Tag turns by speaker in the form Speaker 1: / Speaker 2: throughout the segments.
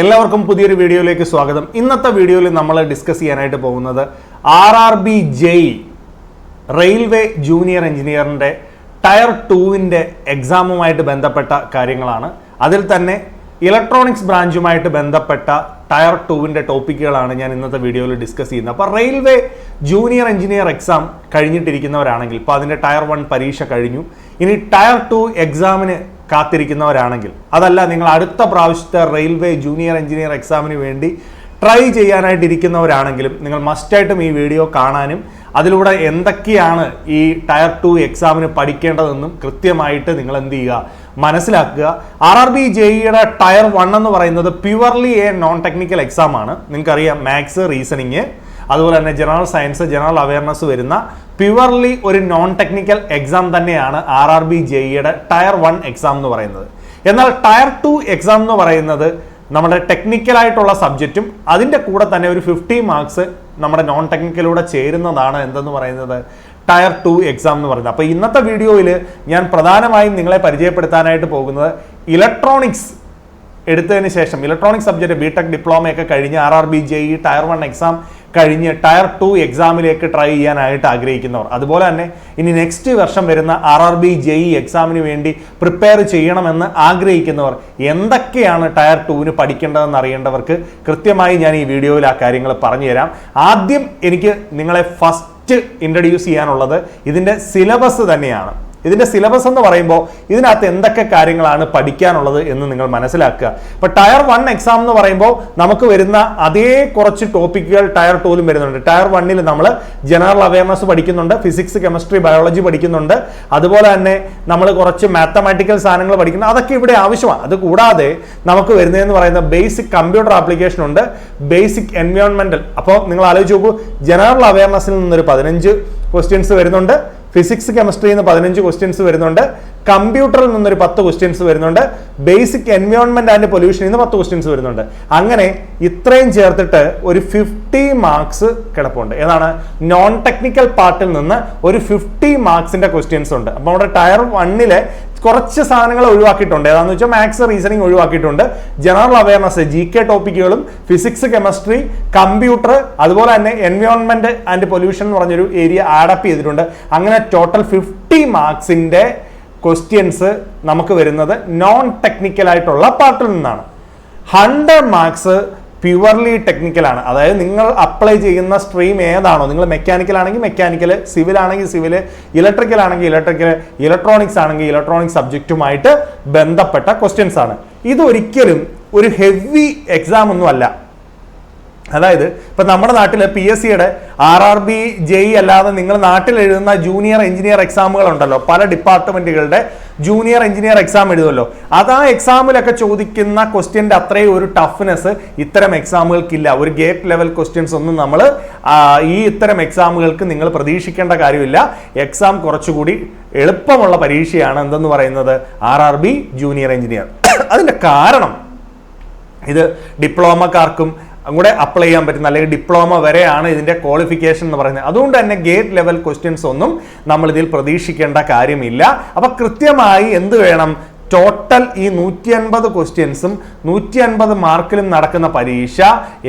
Speaker 1: എല്ലാവർക്കും പുതിയൊരു വീഡിയോയിലേക്ക് സ്വാഗതം. ഇന്നത്തെ വീഡിയോയിൽ നമ്മൾ ഡിസ്കസ് ചെയ്യാനായിട്ട് പോകുന്നത് RRB JEE റെയിൽവേ ജൂനിയർ എഞ്ചിനീയറിൻ്റെ ടയർ 2-ൻ്റെ എക്സാമുമായിട്ട് ബന്ധപ്പെട്ട കാര്യങ്ങളാണ്. അതിൽ തന്നെ ഇലക്ട്രോണിക്സ് ബ്രാഞ്ചുമായിട്ട് ബന്ധപ്പെട്ട ടയർ 2-ൻ്റെ ടോപ്പിക്കുകളാണ് ഞാൻ ഇന്നത്തെ വീഡിയോയിൽ ഡിസ്കസ് ചെയ്യുന്നത്. അപ്പോൾ റെയിൽവേ ജൂനിയർ എഞ്ചിനീയർ എക്സാം കഴിഞ്ഞിട്ടിരിക്കുന്നവരാണെങ്കിൽ, ഇപ്പോൾ അതിൻ്റെ ടയർ 1 പരീക്ഷ കഴിഞ്ഞു, ഇനി ടയർ 2 എക്സാമിന് കാത്തിരിക്കുന്നവരാണെങ്കിൽ, അതല്ല നിങ്ങൾ അടുത്ത പ്രാവശ്യത്തെ റെയിൽവേ ജൂനിയർ എഞ്ചിനീയർ എക്സാമിന് വേണ്ടി ട്രൈ ചെയ്യാനായിട്ടിരിക്കുന്നവരാണെങ്കിലും നിങ്ങൾ മസ്റ്റായിട്ടും ഈ വീഡിയോ കാണാനും അതിലൂടെ എന്തൊക്കെയാണ് ഈ ടയർ 2 എക്സാമിന് പഠിക്കേണ്ടതെന്നും കൃത്യമായിട്ട് നിങ്ങൾ എന്ത് ചെയ്യുക, മനസ്സിലാക്കുക. RRB JEEയുടെ ടയർ 1 എന്ന് പറയുന്നത് പ്യുവർലി നോൺ ടെക്നിക്കൽ എക്സാം ആണ്. നിങ്ങൾക്കറിയാം, മാത്സ്, റീസണിങ്, അതുപോലെ തന്നെ ജനറൽ സയൻസ്, ജനറൽ അവയർനെസ് വരുന്ന പ്യുവർലി ഒരു നോൺ ടെക്നിക്കൽ എക്സാം തന്നെയാണ് RRB JEEയുടെ ടയർ 1 എക്സാം എന്ന് പറയുന്നത്. എന്നാൽ ടയർ 2 എക്സാം എന്ന് പറയുന്നത് നമ്മുടെ ടെക്നിക്കലായിട്ടുള്ള സബ്ജക്റ്റും അതിൻ്റെ കൂടെ തന്നെ ഒരു 50 മാർക്സ് നമ്മുടെ നോൺ ടെക്നിക്കലൂടെ ചേരുന്നതാണ് എന്തെന്ന് പറയുന്നത് ടയർ 2 എക്സാം എന്ന് പറയുന്നത്. അപ്പോൾ ഇന്നത്തെ വീഡിയോയിൽ ഞാൻ പ്രധാനമായും നിങ്ങളെ പരിചയപ്പെടുത്താനായിട്ട് പോകുന്നത് ഇലക്ട്രോണിക്സ് എടുത്തതിന് ശേഷം, ഇലക്ട്രോണിക്സ് സബ്ജക്റ്റ് ബിടെക് ഡിപ്ലോമയൊക്കെ കഴിഞ്ഞ് RRB JEE ടയർ 1 എക്സാം കഴിഞ്ഞ് ടയർ 2 എക്സാമിലേക്ക് ട്രൈ ചെയ്യാനായിട്ട് ആഗ്രഹിക്കുന്നവർ, അതുപോലെ തന്നെ ഇനി നെക്സ്റ്റ് വർഷം വരുന്ന RRB JEE എക്സാമിന് വേണ്ടി പ്രിപ്പയർ ചെയ്യണമെന്ന് ആഗ്രഹിക്കുന്നവർ, എന്തൊക്കെയാണ് ടയർ 2-ന് പഠിക്കേണ്ടതെന്ന് അറിയേണ്ടവർക്ക് കൃത്യമായി ഞാൻ ഈ വീഡിയോയിൽ ആ കാര്യങ്ങൾ പറഞ്ഞുതരാം. ആദ്യം എനിക്ക് നിങ്ങളെ ഫസ്റ്റ് ഇൻട്രൊഡ്യൂസ് ചെയ്യാനുള്ളത് ഇതിൻ്റെ സിലബസ് തന്നെയാണ്. ഇതിൻ്റെ സിലബസ് എന്ന് പറയുമ്പോൾ ഇതിനകത്ത് എന്തൊക്കെ കാര്യങ്ങളാണ് പഠിക്കാനുള്ളത് എന്ന് നിങ്ങൾ മനസ്സിലാക്കുക. ഇപ്പോൾ ടയർ 1 എക്സാം എന്ന് പറയുമ്പോൾ നമുക്ക് വരുന്ന അതേ കുറച്ച് ടോപ്പിക്കുകൾ ടയർ 2-ലും വരുന്നുണ്ട്. ടയർ 1-ൽ നമ്മൾ ജനറൽ അവയർനെസ് പഠിക്കുന്നുണ്ട്, ഫിസിക്സ്, കെമിസ്ട്രി, ബയോളജി പഠിക്കുന്നുണ്ട്, അതുപോലെ തന്നെ നമ്മൾ കുറച്ച് മാത്തമാറ്റിക്കൽ സാധനങ്ങൾ പഠിക്കുന്നു. അതൊക്കെ ഇവിടെ ആവശ്യമാണ്. അത് കൂടാതെ നമുക്ക് വരുന്നതെന്ന് പറയുന്ന ബേസിക് കമ്പ്യൂട്ടർ ആപ്ലിക്കേഷൻ ഉണ്ട്, ബേസിക് എൻവയോൺമെന്റൽ. അപ്പോൾ നിങ്ങൾ ആലോചിച്ച് നോക്കൂ, ജനറൽ അവയർനെസ്സിൽ നിന്നൊരു 15 ക്വസ്റ്റ്യൻസ് വരുന്നുണ്ട്, ഫിസിക്സ്, കെമിസ്ട്രിയിൽ നിന്ന് 15 ക്വസ്റ്റ്യൻസ് വരുന്നുണ്ട്, കമ്പ്യൂട്ടറിൽ നിന്നൊരു 10 ക്വസ്റ്റ്യൻസ് വരുന്നുണ്ട്, ബേസിക് എൻവയോൺമെന്റ് ആൻഡ് പൊല്യൂഷനിൽ നിന്ന് 10 ക്വസ്റ്റ്യൻസ് വരുന്നുണ്ട്. അങ്ങനെ ഇത്രയും ചേർത്തിട്ട് ഒരു 50 മാർക്സ് കിടപ്പുണ്ട്. ഏതാണ്? നോൺ ടെക്നിക്കൽ പാർട്ടിൽ നിന്ന് ഒരു 50 മാർക്സിന്റെ ക്വസ്റ്റ്യൻസ് ഉണ്ട്. അപ്പോൾ നമ്മുടെ ടയർ 1-ലെ കുറച്ച് സാധനങ്ങൾ ഒഴിവാക്കിയിട്ടുണ്ട്. ഏതാണെന്ന് വെച്ചാൽ മാത്സ്, റീസണിങ് ഒഴിവാക്കിയിട്ടുണ്ട്. ജനറൽ അവയർനെസ്, GK ടോപ്പിക്കുകളും, ഫിസിക്സ്, കെമിസ്ട്രി, കമ്പ്യൂട്ടർ, അതുപോലെ തന്നെ എൻവയോൺമെന്റ് ആൻഡ് പൊല്യൂഷൻ എന്ന് പറഞ്ഞൊരു ഏരിയ ആഡപ്പ് ചെയ്തിട്ടുണ്ട്. അങ്ങനെ ടോട്ടൽ 50 മാർക്സിന്റെ ക്വസ്റ്റ്യൻസ് നമുക്ക് വരുന്നത് നോൺ ടെക്നിക്കൽ ആയിട്ടുള്ള പാർട്ടിൽ നിന്നാണ്. 100 മാർക്സ് പ്യുവർലി ടെക്നിക്കലാണ്. അതായത് നിങ്ങൾ അപ്ലൈ ചെയ്യുന്ന സ്ട്രീം ഏതാണോ, നിങ്ങൾ മെക്കാനിക്കൽ ആണെങ്കിൽ മെക്കാനിക്കൽ, സിവിൽ ആണെങ്കിൽ സിവിൽ, ഇലക്ട്രിക്കൽ ആണെങ്കിൽ ഇലക്ട്രിക്കൽ, ഇലക്ട്രോണിക്സ് ആണെങ്കിൽ ഇലക്ട്രോണിക്സ് സബ്ജക്റ്റുമായിട്ട് ബന്ധപ്പെട്ട ക്വസ്റ്റ്യൻസ് ആണ്. ഇതൊരിക്കലും ഒരു ഹെവി എക്സാം ഒന്നും അല്ല. അതായത് ഇപ്പം നമ്മുടെ നാട്ടിൽ PSCയുടെ RRB JEE അല്ലാതെ നിങ്ങൾ നാട്ടിൽ എഴുതുന്ന ജൂനിയർ എഞ്ചിനീയർ എക്സാമുകൾ ഉണ്ടല്ലോ, പല ഡിപ്പാർട്ട്മെന്റുകളുടെ ജൂനിയർ എഞ്ചിനീയർ എക്സാം എഴുതുമല്ലോ, അത് ആ എക്സാമിലൊക്കെ ചോദിക്കുന്ന ക്വസ്റ്റ്യൻ്റെ അത്രയും ഒരു ടഫ്നെസ് ഇത്തരം എക്സാമുകൾക്കില്ല. ഒരു ഗേറ്റ് ലെവൽ ക്വസ്റ്റ്യൻസ് ഒന്നും നമ്മൾ ഈ ഇത്തരം എക്സാമുകൾക്ക് നിങ്ങൾ പ്രതീക്ഷിക്കേണ്ട കാര്യമില്ല. എക്സാം കുറച്ചുകൂടി എളുപ്പമുള്ള പരീക്ഷയാണ് എന്തെന്ന് പറയുന്നത് RRB ജൂനിയർ എഞ്ചിനീയർ. അതിൻ്റെ കാരണം ഇത് ഡിപ്ലോമക്കാർക്കും കൂടെ അപ്ലൈ ചെയ്യാൻ പറ്റുന്ന, അല്ലെങ്കിൽ ഡിപ്ലോമ വരെയാണ് ഇതിന്റെ ക്വാളിഫിക്കേഷൻ എന്ന് പറയുന്നത്. അതുകൊണ്ട് തന്നെ ഗേറ്റ് ലെവൽ ക്വസ്റ്റ്യൻസ് ഒന്നും നമ്മൾ ഇതിൽ പ്രതീക്ഷിക്കേണ്ട കാര്യമില്ല. അപ്പൊ കൃത്യമായി എന്ത് വേണം, ടോട്ടൽ ഈ 150 ക്വസ്റ്റ്യൻസും 150 മാർക്കിലും നടക്കുന്ന പരീക്ഷ,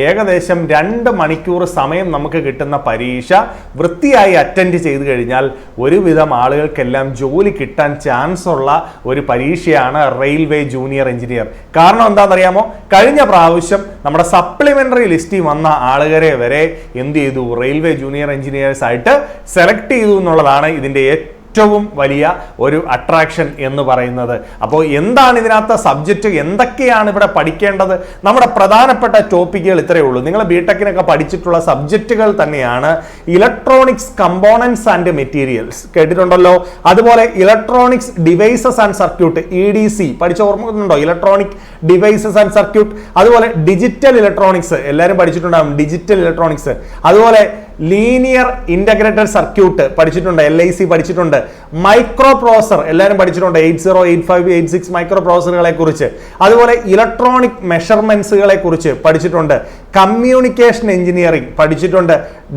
Speaker 1: ഏകദേശം 2 മണിക്കൂർ സമയം നമുക്ക് കിട്ടുന്ന പരീക്ഷ വൃത്തിയായി അറ്റൻഡ് ചെയ്ത് കഴിഞ്ഞാൽ ഒരുവിധം ആളുകൾക്കെല്ലാം ജോലി കിട്ടാൻ ചാൻസ് ഉള്ള ഒരു പരീക്ഷയാണ് റെയിൽവേ ജൂനിയർ എഞ്ചിനീയർ. കാരണം എന്താണെന്നറിയാമോ, കഴിഞ്ഞ പ്രാവശ്യം നമ്മുടെ സപ്ലിമെന്ററി ലിസ്റ്റിൽ വന്ന ആളുകളെ വരെ എന്ത് ചെയ്തു, റെയിൽവേ ജൂനിയർ എഞ്ചിനീയേഴ്സ് ആയിട്ട് സെലക്ട് ചെയ്തു എന്നുള്ളതാണ് ഇതിന്റെ ഏറ്റവും വലിയ ഒരു അട്രാക്ഷൻ എന്ന് പറയുന്നത്. അപ്പോൾ എന്താണ് ഇതിനകത്ത് സബ്ജക്റ്റ്, എന്തൊക്കെയാണ് ഇവിടെ പഠിക്കേണ്ടത്? നമ്മുടെ പ്രധാനപ്പെട്ട ടോപ്പിക്കുകൾ ഇത്രയേ ഉള്ളൂ. നിങ്ങൾ ബിടെക്കിനൊക്കെ പഠിച്ചിട്ടുള്ള സബ്ജക്റ്റുകൾ തന്നെയാണ് ഇലക്ട്രോണിക്സ് കമ്പോണൻസ് ആൻഡ് മെറ്റീരിയൽസ്, കേട്ടിട്ടുണ്ടല്ലോ. അതുപോലെ electronics devices and circuit, EDC പഠിച്ച ഓർമ്മയുണ്ടോ? Electronic devices and circuit. അതുപോലെ ഡിജിറ്റൽ ഇലക്ട്രോണിക്സ് എല്ലാവരും പഠിച്ചിട്ടുണ്ടാകും, ഡിജിറ്റൽ ഇലക്ട്രോണിക്സ്. അതുപോലെ ലീനിയർ ഇന്റഗ്രേറ്റഡ് സർക്യൂട്ട് പഠിച്ചിട്ടുണ്ട്, LIC പഠിച്ചിട്ടുണ്ട്. മൈക്രോ പ്രോസസർ എല്ലാവരും പഠിച്ചിട്ടുണ്ട്, 80, 85, 86 മൈക്രോ പ്രോസസറുകളെ കുറിച്ച്. അതുപോലെ ഇലക്ട്രോണിക് മെഷർമെന്റ്സുകളെ കുറിച്ച് പഠിച്ചിട്ടുണ്ട്. കമ്മ്യൂണിക്കേഷൻ എഞ്ചിനീയറിംഗ് പഠിച്ചിട്ടുണ്ട്.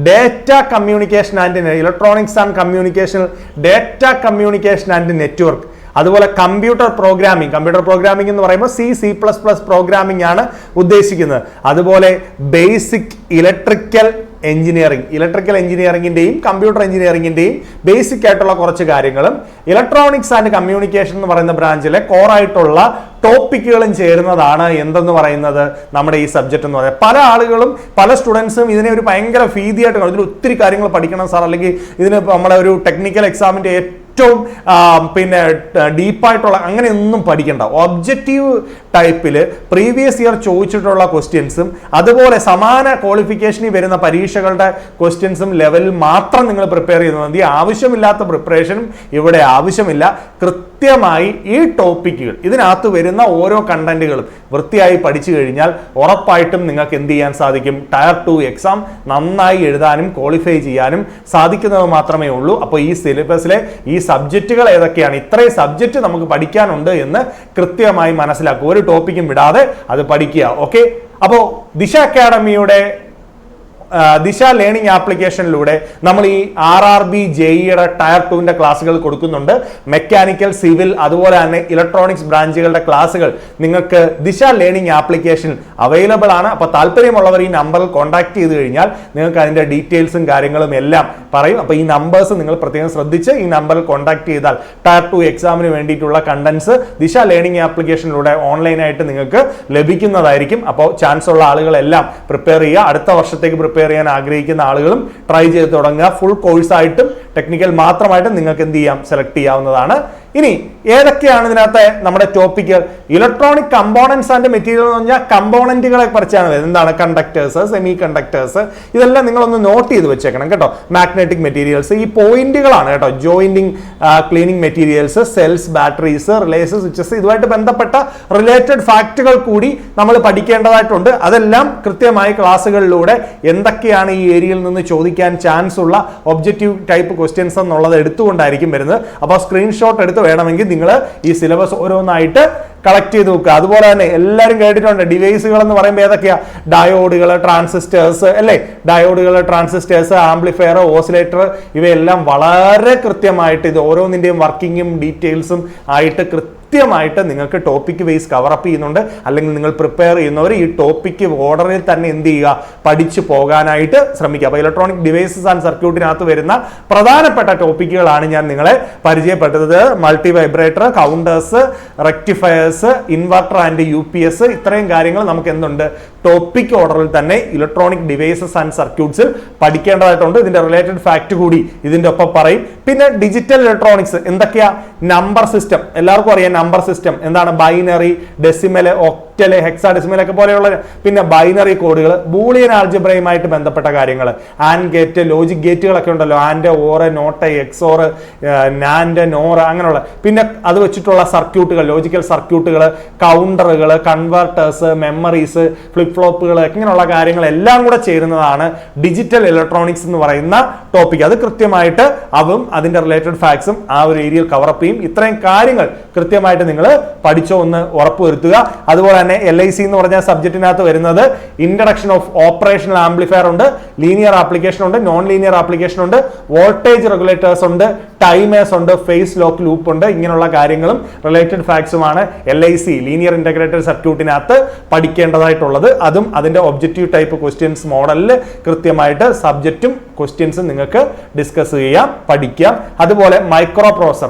Speaker 1: Data communication and electronics and communication, data communication and network. അതുപോലെ കമ്പ്യൂട്ടർ പ്രോഗ്രാമിംഗ് എന്ന് പറയുമ്പോൾ C++ പ്രോഗ്രാമിംഗ് ആണ് ഉദ്ദേശിക്കുന്നത്. അതുപോലെ ബേസിക് ഇലക്ട്രിക്കൽ എഞ്ചിനീയറിംഗിന്റെയും കമ്പ്യൂട്ടർ എഞ്ചിനീയറിംഗിന്റെയും ബേസിക് ആയിട്ടുള്ള കുറച്ച് കാര്യങ്ങളും ഇലക്ട്രോണിക്സ് ആൻഡ് കമ്മ്യൂണിക്കേഷൻ എന്ന് പറയുന്ന ബ്രാഞ്ചിലെ കോറായിട്ടുള്ള ടോപ്പിക്കുകളും ചേരുന്നതാണ് എന്തെന്ന് പറയുന്നത് നമ്മുടെ ഈ സബ്ജക്ട് എന്ന് പറയുന്നത്. പല ആളുകളും പല സ്റ്റുഡൻസും ഇതിനെ ഒരു ഭയങ്കര ഭീതിയായിട്ട് കാണും. ഇതിൽ ഒത്തിരി കാര്യങ്ങൾ പഠിക്കണം സാർ, അല്ലെങ്കിൽ ഇതിന് നമ്മളെ ഒരു ടെക്നിക്കൽ എക്സാമിന്റെ ഏറ്റവും പിന്നെ ഡീപ്പായിട്ടുള്ള അങ്ങനെയൊന്നും പഠിക്കണ്ട. ഒബ്ജക്റ്റീവ് ടൈപ്പിൽ പ്രീവിയസ് ഇയർ ചോദിച്ചിട്ടുള്ള ക്വസ്റ്റ്യൻസും അതുപോലെ സമാന ക്വാളിഫിക്കേഷനിൽ വരുന്ന പരീക്ഷകളുടെ ക്വസ്റ്റ്യൻസും ലെവലിൽ മാത്രം നിങ്ങൾ പ്രിപ്പയർ ചെയ്താൽ മതി. ആവശ്യമില്ലാത്ത പ്രിപ്പറേഷനും ഇവിടെ ആവശ്യമില്ല. കൃത്യമായി ഈ ടോപ്പിക്കുകൾ ഇതിനകത്ത് വരുന്ന ഓരോ കണ്ടന്റുകളും വൃത്തിയായി പഠിച്ചു കഴിഞ്ഞാൽ ഉറപ്പായിട്ടും നിങ്ങൾക്ക് എന്ത് ചെയ്യാൻ സാധിക്കും? ടയർ 2 എക്സാം നന്നായി എഴുതാനും ക്വാളിഫൈ ചെയ്യാനും സാധിക്കുന്നത് മാത്രമേ ഉള്ളൂ. അപ്പോൾ ഈ സിലബസിലെ ഈ സബ്ജക്റ്റുകൾ ഏതൊക്കെയാണ്, ഇത്രയും സബ്ജക്റ്റ് നമുക്ക് പഠിക്കാനുണ്ട് എന്ന് കൃത്യമായി മനസ്സിലാക്കുക. ഒരു ടോപ്പിക്കും വിടാതെ അത് പഠിക്കുക. ഓക്കെ, അപ്പോൾ ദിശ അക്കാഡമിയുടെ ദിശ ലേണിംഗ് ആപ്ലിക്കേഷനിലൂടെ നമ്മൾ ഈ RRB JEയുടെ ടയർ 2ന്റെ ക്ലാസ്സുകൾ കൊടുക്കുന്നുണ്ട്. മെക്കാനിക്കൽ, സിവിൽ, അതുപോലെ തന്നെ ഇലക്ട്രോണിക്സ് ബ്രാഞ്ചുകളുടെ ക്ലാസ്സുകൾ നിങ്ങൾക്ക് ദിശ ലേണിംഗ് ആപ്ലിക്കേഷനിൽ അവൈലബിൾ ആണ്. അപ്പോൾ താല്പര്യമുള്ളവർ ഈ നമ്പറിൽ കോൺടാക്ട് ചെയ്ത് കഴിഞ്ഞാൽ നിങ്ങൾക്ക് അതിന്റെ ഡീറ്റെയിൽസും കാര്യങ്ങളും എല്ലാം പറയും. അപ്പോൾ ഈ നമ്പേഴ്സ് നിങ്ങൾ പ്രത്യേകം ശ്രദ്ധിച്ച് ഈ നമ്പറിൽ കോൺടാക്ട് ചെയ്താൽ ടയർ 2 എക്സാമിന് വേണ്ടിയിട്ടുള്ള കണ്ടന്റ്സ് ദിശ ലേണിംഗ് ആപ്ലിക്കേഷനിലൂടെ ഓൺലൈനായിട്ട് നിങ്ങൾക്ക് ലഭിക്കുന്നതായിരിക്കും. അപ്പോൾ ചാൻസ് ഉള്ള ആളുകളെല്ലാം പ്രിപ്പയർ ചെയ്യുക. അടുത്ത വർഷത്തേക്ക് പ്രിപ്പയർ ചെയ്യാൻ ആഗ്രഹിക്കുന്ന ആളുകളും ട്രൈ ചെയ്ത് തുടങ്ങുക. ഫുൾ കോഴ്സായിട്ടും ടെക്നിക്കൽ മാത്രമായിട്ടും നിങ്ങൾക്ക് എന്ത് ചെയ്യാം? സെലക്ട് ചെയ്യാവുന്നതാണ്. ഇനി ഏതൊക്കെയാണ് ഇതിനകത്തെ നമ്മുടെ topic? Electronic components and material എന്ന് പറഞ്ഞാൽ കമ്പോണന്റുകളെ കുറിച്ചാണ്. എന്താണ് കണ്ടക്ടേഴ്സ്, സെമി കണ്ടക്ടേഴ്സ്, ഇതെല്ലാം നിങ്ങളൊന്ന് നോട്ട് ചെയ്ത് വെച്ചേക്കണം കേട്ടോ. മാഗ്നറ്റിക് മെറ്റീരിയൽസ് ഈ പോയിന്റുകളാണ് കേട്ടോ. Jointing, cleaning materials, cells, batteries, relays, switches, ഇതുമായിട്ട് ബന്ധപ്പെട്ട റിലേറ്റഡ് ഫാക്റ്റുകൾ കൂടി നമ്മൾ പഠിക്കേണ്ടതായിട്ടുണ്ട്. അതെല്ലാം കൃത്യമായി ക്ലാസ്സുകളിലൂടെ എന്തൊക്കെയാണ് ഈ ഏരിയയിൽ നിന്ന് ചോദിക്കാൻ ചാൻസ് ഉള്ള ഒബ്ജക്റ്റീവ് ടൈപ്പ് ക്വസ്റ്റ്യൻസ് എന്നുള്ളത് എടുത്തുകൊണ്ടായിരിക്കും വരുന്നത്. അപ്പോൾ സ്ക്രീൻഷോട്ട് എടുത്ത് വേണമെങ്കിൽ നിങ്ങൾ ഈ സിലബസ് ഓരോന്നായിട്ട് കളക്ട് ചെയ്ത് വെക്കുക. അതുപോലെ തന്നെ എല്ലാവരും കേട്ടിട്ടുണ്ട് ഡിവൈസുകൾ എന്ന് പറയുമ്പോൾ ഏതൊക്കെയാ? ഡയോഡുകൾ, ട്രാൻസിസ്റ്റേഴ്സ് അല്ലേ? ഡയോഡുകൾ, ട്രാൻസിസ്റ്റേഴ്സ്, ആംപ്ലിഫയർ, ഓസിലേറ്റർ, ഇവയെല്ലാം വളരെ കൃത്യമായിട്ട് ഇത് ഓരോന്നിന്റെയും വർക്കിങ്ങും ഡീറ്റെയിൽസും ആയിട്ട് കൃത്യമായിട്ട് നിങ്ങൾക്ക് ടോപ്പിക് വൈസ് കവറപ്പ് ചെയ്യുന്നുണ്ട്. അല്ലെങ്കിൽ നിങ്ങൾ പ്രിപ്പയർ ചെയ്യുന്നവർ ഈ ടോപ്പിക്ക് ഓർഡറിൽ തന്നെ എന്ത് ചെയ്യുക? പഠിച്ചു പോകാനായിട്ട് ശ്രമിക്കുക. അപ്പോൾ ഇലക്ട്രോണിക് ഡിവൈസസ് ആൻഡ് സർക്യൂട്ടിനകത്ത് വരുന്ന പ്രധാനപ്പെട്ട ടോപ്പിക്കുകളാണ് ഞാൻ നിങ്ങളെ പരിചയപ്പെട്ടത്. Multi vibrator, counters, rectifiers, inverter and UPS, ഇത്രയും കാര്യങ്ങൾ നമുക്ക് എന്തുണ്ട്? ടോപ്പിക് ഓർഡറിൽ തന്നെ ഇലക്ട്രോണിക് ഡിവൈസസ് ആൻഡ് സർക്യൂട്ട്സിൽ പഠിക്കേണ്ടതായിട്ടുണ്ട്. ഇതിന്റെ റിലേറ്റഡ് ഫാക്ട് കൂടി ഇതിന്റെ ഒപ്പം പറയും. പിന്നെ ഡിജിറ്റൽ ഇലക്ട്രോണിക്സ് എന്തൊക്കെയാ? നമ്പർ സിസ്റ്റം, എല്ലാവർക്കും അറിയാം. നമ്പർ സിസ്റ്റം എന്താണ്? ബൈനറി, ഡെസിമൽ, ഒക്ടൽ, ഹെക്സാഡെസിമൽ ഒക്കെ പോലെയുള്ള, പിന്നെ ബൈനറി കോഡുകൾ, ബൂളിയൻ ആൾജിബ്രയുമായിട്ട് ബന്ധപ്പെട്ട കാര്യങ്ങൾ, ആൻഡ് ഗേറ്റ്, ലോജിക് ഗേറ്റുകളൊക്കെ ഉണ്ടല്ലോ, and, or, not, XOR, NAND, NOR, അങ്ങനെയുള്ള, പിന്നെ അത് വെച്ചിട്ടുള്ള സർക്യൂട്ടുകൾ, ലോജിക്കൽ സർക്യൂട്ടുകൾ, കൗണ്ടറുകൾ, കൺവേർട്ടേഴ്സ്, മെമ്മറീസ്, ഫ്ലിപ്പ് ഫ്ലോപ്പുകൾ, ഇങ്ങനെയുള്ള കാര്യങ്ങളെല്ലാം കൂടെ ചേരുന്നതാണ് ഡിജിറ്റൽ ഇലക്ട്രോണിക്സ് എന്ന് പറയുന്ന ടോപ്പിക്. അത് കൃത്യമായിട്ട് അതിന്റെ റിലേറ്റഡ് ഫാക്ട്സും ആ ഒരു ഏരിയയിൽ കവറപ്പ് ചെയ്യും. ഇത്രയും കാര്യങ്ങൾ കൃത്യമായിട്ട് നിങ്ങൾ പഠിച്ചോ എന്ന് ഉറപ്പുവരുത്തുക. അതുപോലെ തന്നെ LIC എന്ന് പറഞ്ഞ സബ്ജക്റ്റിനകത്ത് വരുന്നത് ഇൻട്രഡക്ഷൻ ഓഫ് ഓപ്പറേഷണൽ ആംപ്ലിഫയർ ഉണ്ട്, ലീനിയർ ആപ്ലിക്കേഷൻ ഉണ്ട്, നോൺ ലീനിയർ ആപ്ലിക്കേഷൻ ഉണ്ട്, വോൾട്ടേജ് റെഗുലേറ്റേഴ്സ് ഉണ്ട്, ടൈമേഴ്സ് ഉണ്ട്, ഫേസ് ലോക്ക് ലൂപ്പ് ഉണ്ട്. ഇങ്ങനെയുള്ള കാര്യങ്ങളും റിലേറ്റഡ് ഫാക്ട്സുമാണ് LIC ലീനിയർ ഇന്റഗ്രേറ്റഡ് സർക്യൂട്ടിനകത്ത് പഠിക്കേണ്ടതായിട്ടുള്ളത്. അതും അതിന്റെ ഒബ്ജക്റ്റീവ് ടൈപ്പ് ക്വസ്റ്റ്യൻസ് മോഡലിൽ കൃത്യമായിട്ട് സബ്ജക്റ്റും ക്വസ്റ്റ്യൻസും നിങ്ങൾക്ക് ഡിസ്കസ് ചെയ്യാം, പഠിക്കാം. അതുപോലെ മൈക്രോ പ്രോസസർ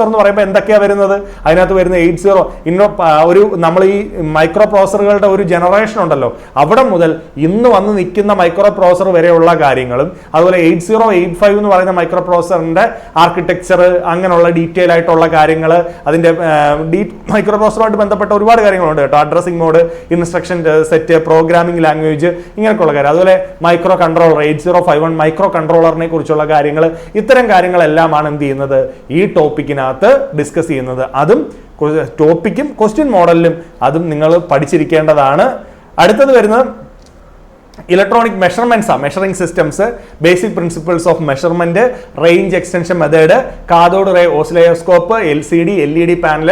Speaker 1: എന്ന് പറയുമ്പോൾ എന്തൊക്കെയാ വരുന്നത്? അതിനകത്ത് വരുന്ന 80 നമ്മൾ ഈ മൈക്രോ പ്രോസസറുകളുടെ ഒരു ജനറേഷൻ ഉണ്ടല്ലോ, അവിടെ മുതൽ ഇന്ന് വന്ന് നിൽക്കുന്ന മൈക്രോ പ്രോസസർ വരെയുള്ള കാര്യങ്ങളും, അതുപോലെ 8085 എന്ന് പറയുന്ന മൈക്രോ പ്രോസസറിന്റെ ആർക്കിടെക്ചർ, അങ്ങനെയുള്ള ഡീറ്റെയിൽ ആയിട്ടുള്ള കാര്യങ്ങൾ, അതിന്റെ മൈക്രോ പ്രോസസറുമായിട്ട് ബന്ധപ്പെട്ട ഒരുപാട് കാര്യങ്ങളുണ്ട് കേട്ടോ. Addressing mode, instruction set, programming language, ഇങ്ങനെയൊക്കെയുള്ള കാര്യം. അതുപോലെ മൈക്രോ കൺട്രോളർ, 8051 മൈക്രോ കൺട്രോളറിനെ കുറിച്ചുള്ള കാര്യങ്ങൾ, ഇത്തരം കാര്യങ്ങളെല്ലാമാണ് എന്ത് ചെയ്യുന്നത്? ഈ ടോപ്പിക്കിനകത്ത് ഡിസ്കസ് ചെയ്യുന്നത്. അതും ടോപ്പിക്കും ക്വസ്റ്റ്യൻ മോഡലിലും അതും നിങ്ങൾ പഠിച്ചിരിക്കേണ്ടതാണ്. അടുത്തത് വരുന്നത് electronic measuring systems, basic principles of measurement, range extension method, cathode ray oscilloscope, LCD, LED panel,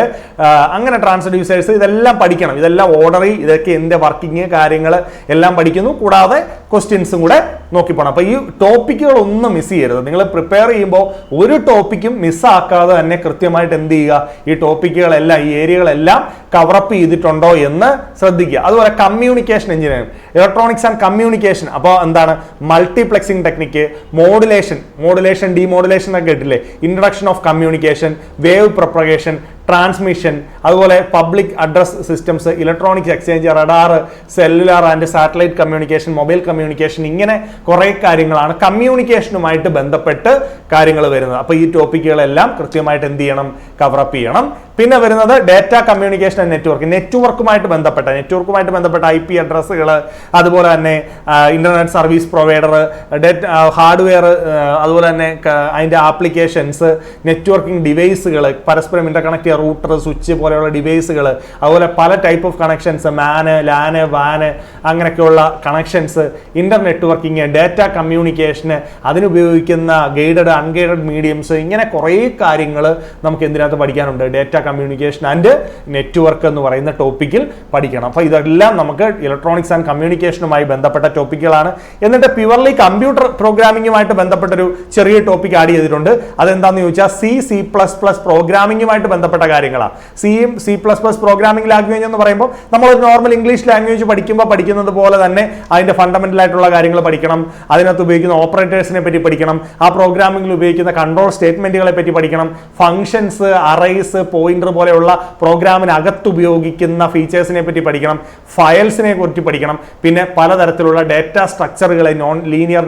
Speaker 1: അങ്ങനെ ട്രാൻസ്ഡ്യൂസേഴ്സ്, ഇതെല്ലാം പഠിക്കണം. ഇതെല്ലാം ഓർഡറി, ഇതൊക്കെ എന്ത് വർക്കിംഗ് കാര്യങ്ങൾ എല്ലാം പഠിക്കുന്നു. കൂടാതെ ക്വസ്റ്റ്യൻസും കൂടെ നോക്കി പോകണം. അപ്പോൾ ഈ ടോപ്പിക്കുകളൊന്നും മിസ് ചെയ്യരുത്. നിങ്ങൾ പ്രിപ്പയർ ചെയ്യുമ്പോൾ ഒരു ടോപ്പിക്കും മിസ്സാക്കാതെ തന്നെ കൃത്യമായിട്ട് എന്ത് ചെയ്യുക, ഈ ടോപ്പിക്കുകളെല്ലാം ഈ ഏരിയകളെല്ലാം കവറപ്പ് ചെയ്തിട്ടുണ്ടോ എന്ന് ശ്രദ്ധിക്കുക. അതുപോലെ communication engineering, electronics and communication. അപ്പോൾ എന്താണ് മൾട്ടിപ്ലെക്സിംഗ് ടെക്നിക്ക്, മോഡുലേഷൻ ഡിമോഡുലേഷൻ ഒക്കെ കേട്ടില്ലേ, introduction of communication, wave propagation, transmission, അതുപോലെ public address systems, electronics exchange, radar, cellular and satellite communication, mobile communication, ഇങ്ങനെ കുറേ കാര്യങ്ങളാണ് കമ്മ്യൂണിക്കേഷനുമായിട്ട് ബന്ധപ്പെട്ട് കാര്യങ്ങൾ വരുന്നത്. അപ്പോൾ ഈ ടോപ്പിക്കുകളെല്ലാം കൃത്യമായിട്ട് എന്ത് ചെയ്യണം, കവറപ്പ് ചെയ്യണം. പിന്നെ വരുന്നത് ഡേറ്റ കമ്മ്യൂണിക്കേഷൻ ആൻഡ് നെറ്റ്വർക്കുമായിട്ട് ബന്ധപ്പെട്ട IP അഡ്രസ്സുകൾ, അതുപോലെ തന്നെ ഇന്റർനെറ്റ് സർവീസ് പ്രൊവൈഡർ, ഹാർഡ്വെയർ, അതുപോലെ തന്നെ അതിൻ്റെ ആപ്ലിക്കേഷൻസ്, നെറ്റ്വർക്കിംഗ് ഡിവൈസുകൾ, പരസ്പരം ഇന്റർകണക്ട് ചെയ്യുക, റൂട്ടർ, സ്വിച്ച് പോലെയുള്ള ഡിവൈസുകൾ, അതുപോലെ പല ടൈപ്പ് ഓഫ് കണക്ഷൻസ്, ലാന്, വാന്, അങ്ങനെയൊക്കെയുള്ള കണക്ഷൻസ്, ഇന്റർ നെറ്റ്വർക്കിംഗ്, ഡേറ്റ കമ്മ്യൂണിക്കേഷന്, അതിനുപയോഗിക്കുന്ന ഗൈഡഡ് അൺഗൈഡഡ് മീഡിയംസ്, ഇങ്ങനെ കുറേ കാര്യങ്ങൾ നമുക്ക് എന്തിനകത്ത് പഠിക്കാനുണ്ട്. ഡേറ്റ കമ്മ്യൂണിക്കേഷൻ ആൻഡ് നെറ്റ്വർക്ക് എന്ന് പറയുന്ന ടോപ്പിക്കിൽ പഠിക്കണം. അപ്പോൾ ഇതെല്ലാം നമുക്ക് ഇലക്ട്രോണിക്സ് ആൻഡ് കമ്മ്യൂണിക്കേഷനുമായി ബന്ധപ്പെട്ട ടോപ്പിക്കുകളാണ്. എന്നിട്ട് പ്യുവർലി കമ്പ്യൂട്ടർ പ്രോഗ്രാമിംഗുമായിട്ട് ബന്ധപ്പെട്ടൊരു ചെറിയ ടോപ്പിക് ആഡ് ചെയ്തിട്ടുണ്ട്. അതെന്താണെന്ന് ചോദിച്ചാൽ C++ പ്രോഗ്രാമിംഗുമായിട്ട് ബന്ധപ്പെട്ട കാര്യങ്ങളാണ്. C++ പ്രോഗ്രാമിംഗ് ലാംഗ്വേജ് എന്ന് പറയുമ്പോൾ നമ്മൾ ഒരു നോർമൽ ഇംഗ്ലീഷ് ലാംഗ്വേജ് പഠിക്കുന്നത് പോലെ തന്നെ അതിന്റെ ഫണ്ടമെന്റൽ ആയിട്ടുള്ള കാര്യങ്ങൾ പഠിക്കണം. അതിനകത്ത് ഉപയോഗിക്കുന്ന ഓപ്പറേറ്റേഴ്സിനെ പറ്റി പഠിക്കണം. ആ പ്രോഗ്രാമിംഗിൽ ഉപയോഗിക്കുന്ന കൺട്രോൾ സ്റ്റേറ്റ്മെന്റുകളെ പറ്റി പഠിക്കണം. ഫംഗ്ഷൻസ്, അറേസ്, പോയിന്റർ പോലെയുള്ള പ്രോഗ്രാമിനകത്ത് ഉപയോഗിക്കുന്ന ഫീച്ചേഴ്സിനെ പറ്റി പഠിക്കണം. ഫയൽസിനെ കുറിച്ച് പഠിക്കണം. പിന്നെ പലതരത്തിലുള്ള ഡേറ്റ സ്ട്രക്ചറുകളെ, നോൺ ലീനിയർ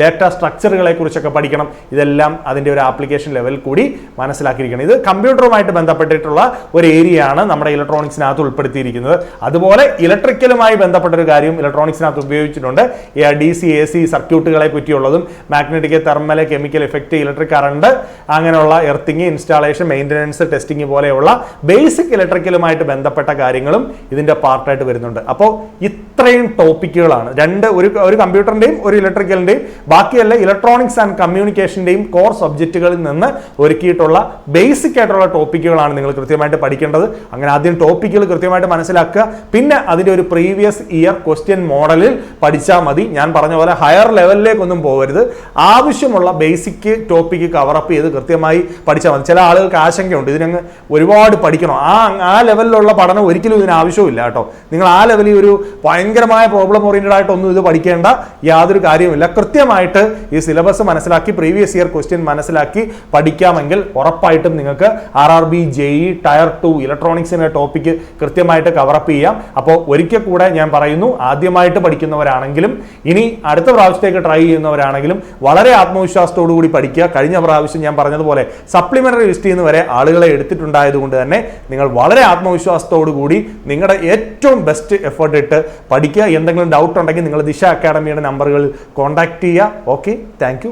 Speaker 1: ഡേറ്റ സ്ട്രക്ചറുകളെ കുറിച്ചൊക്കെ പഠിക്കണം. ഇതെല്ലാം അതിന്റെ ഒരു ആപ്ലിക്കേഷൻ ലെവൽ കൂടി മനസ്സിലാക്കിയിരിക്കണം. ഇത് കമ്പ്യൂട്ടറുമായിട്ട് ബന്ധപ്പെട്ടിട്ടുള്ള ഒരു ഏരിയ ആണ് നമ്മുടെ ഇലക്ട്രോണിക്സിനകത്ത് ഉൾപ്പെടുത്തിയിരിക്കുന്നത്. അതുപോലെ ഇലക്ട്രിക്കലുമായി ബന്ധപ്പെട്ട ഒരു കാര്യം ഇലക്ട്രോണിക്സിനകത്ത് ഉപയോഗിച്ചിട്ടുണ്ട്. DC AC സർക്യൂട്ടുകളെ പറ്റിയുള്ളതും, magnetic, thermal, chemical effect, electric current, അങ്ങനെയുള്ള എർത്തിങ്, ഇൻസ്റ്റാളേഷൻ, മെയിൻ്റനൻസ്, ടെസ്റ്റിംഗ് പോലെയുള്ള ബേസിക് ഇലക്ട്രിക്കലുമായിട്ട് ബന്ധപ്പെട്ട കാര്യങ്ങളും ഇതിന്റെ പാർട്ടായിട്ട് വരുന്നുണ്ട്. അപ്പോൾ ഇത്രയും ടോപ്പിക്കുകളാണ് ഒരു കമ്പ്യൂട്ടറിന്റെയും ഒരു ഇലക്ട്രിക്കലിന്റെയും ബാക്കിയല്ല ഇലക്ട്രോണിക്സ് ആൻഡ് കമ്മ്യൂണിക്കേഷന്റെയും കോർ സബ്ജക്റ്റുകളിൽ നിന്ന് ഒരുക്കിയിട്ടുള്ള ബേസിക് ആയിട്ടുള്ള ടോപ്പിക്കുകളാണ് നിങ്ങൾ കൃത്യമായിട്ട് പഠിക്കേണ്ടത്. അങ്ങനെ ആദ്യം ടോപ്പിക്കുകൾ കൃത്യമായിട്ട് മനസ്സിലാക്കുക. പിന്നെ അതിന്റെ ഒരു പ്രീവിയസ് ഇയർ ക്വസ്റ്റ്യൻ മോഡലിൽ പഠിച്ചാൽ മതി. ഞാൻ പറഞ്ഞ പോലെ ഹയർ ലെവലിലേക്കൊന്നും പോകരുത്. ആവശ്യമുള്ള ബേസിക് ടോപ്പിക്ക് കവറപ്പ് ചെയ്ത് കൃത്യമായി പഠിച്ചാൽ മതി. ചില ആളുകൾക്ക് ആശങ്കയുണ്ട്, ഇതിനങ്ങ് ഒരുപാട് പഠിക്കണം. ആ ലെവലിലുള്ള പഠനം ഒരിക്കലും ഇതിന് ആവശ്യമില്ല കേട്ടോ. നിങ്ങൾ ആ ലെവലിൽ ഒരു ഭയങ്കരമായ പ്രോബ്ലം ഓറിയന്റഡ് ആയിട്ടൊന്നും ഇത് പഠിക്കേണ്ട യാതൊരു കാര്യവുമില്ല. കൃത്യമായിട്ട് ഈ സിലബസ് മനസ്സിലാക്കി പ്രീവിയസ് ഇയർ ക്വസ്റ്റ്യൻ മനസ്സിലാക്കി പഠിക്കാമെങ്കിൽ ഉറപ്പായിട്ടും നിങ്ങൾക്ക് RRB JEE ടയർ 2 ഇലക്ട്രോണിക്സിന്റെ ടോപ്പിക്ക് കൃത്യമായിട്ട് കവറപ്പ് ചെയ്യാം. അപ്പോൾ ഒരിക്കൽ കൂടെ ഞാൻ പറയുന്നു, ആദ്യമായിട്ട് പഠിക്കുന്നവരാണെങ്കിലും ഇനി അടുത്ത പ്രാവശ്യത്തേക്ക് ട്രൈ ചെയ്യുന്നവരാണെങ്കിലും വളരെ ആത്മവിശ്വാസത്തോടു കൂടി പഠിക്കുക. കഴിഞ്ഞ പ്രാവശ്യം ഞാൻ പറഞ്ഞതുപോലെ സപ്ലിമെന്ററി ലിസ്റ്റിൽ നിന്ന് വരെ ആളുകളെ എടുത്തിട്ടുണ്ടായതുകൊണ്ട് തന്നെ നിങ്ങൾ വളരെ ആത്മവിശ്വാസത്തോടു കൂടി നിങ്ങളുടെ ഏറ്റവും ബെസ്റ്റ് എഫേർട്ട് ഇട്ട് പഠിക്കുക. എന്തെങ്കിലും ഡൗട്ട് ഉണ്ടെങ്കിൽ നിങ്ങൾ ദിശ അക്കാഡമിയുടെ നമ്പറുകളിൽ കോൺടാക്ട് ചെയ്യുക. Okay, thank you.